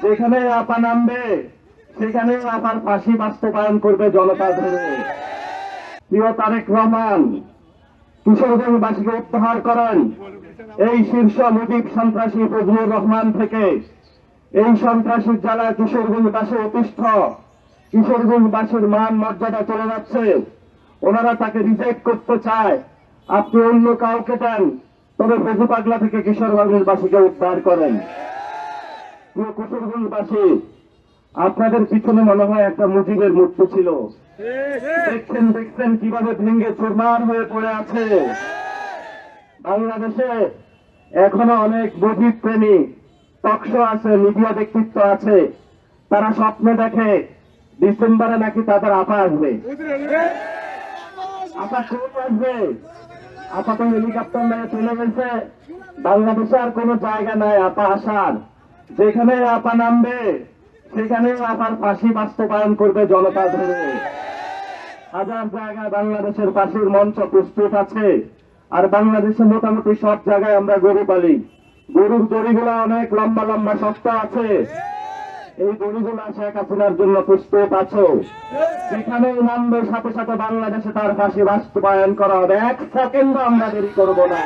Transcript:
যেখানে আপা নামবে সেখানে আপার ফাঁসি বাস্তবায়ন করবে জনতা ধরে। প্রিয় তারেক রহমান, কিশোরগঞ্জবাসীকে উদ্ধার করেন এই শীর্ষ মুজিব সন্ত্রাসী ফজলুর রহমান থেকে। এই সন্ত্রাসীর জ্বালা কিশোরগঞ্জবাসী অতিষ্ঠ, কিশোরগঞ্জবাসীর মান মর্যাদা চলে যাচ্ছে। ওনারা তাকে রিজেক্ট করতে চায়। আপনি অন্য কাউকে দেন, তবে ফজু পাগলা থেকে কিশোরগঞ্জবাসীকে উদ্ধার করেন। প্রিয় কিশোরগঞ্জবাসী, আপনাদের পিছনে মনে হয় একটা মুজিবের মূর্তি ছিল। দেখছেন কিভাবে ভেঙে চুরমার হয়ে পড়ে আছে। বাংলাদেশে এখনো অনেক মুজিব প্রেমী টকশো আছে, মিডিয়া ব্যক্তিত্ব আছে। তারা স্বপ্ন দেখে ডিসেম্বরে নাকি তাদের আপা আসবে। আপা কোন আসবে? আপা তো হেলিকপ্টার নিয়ে চলে গেছে। বাংলাদেশে আর কোনো জায়গা নাই আপা আসার। যেখানে আপা নামবে সেখানে আপার ফাঁসি বাস্তবায়ন করবে জনতা ধরে। হাজার জায়গায় বাংলাদেশের ফাঁসির মঞ্চ প্রস্তুত আছে। আর বাংলাদেশে মোটামুটি সব জায়গায় আমরা গরু পালি। গরুর দড়িগুলো অনেক লম্বা লম্বা শক্ত আছে। এই দড়িগুলো শেখ হাসিনার জন্য প্রস্তুত আছো। যেখানে নামবে সাথে সাথে বাংলাদেশে তার ফাঁসি বাস্তবায়ন করা হবে। 1 সেকেন্ড আমরা দেরি করবো না।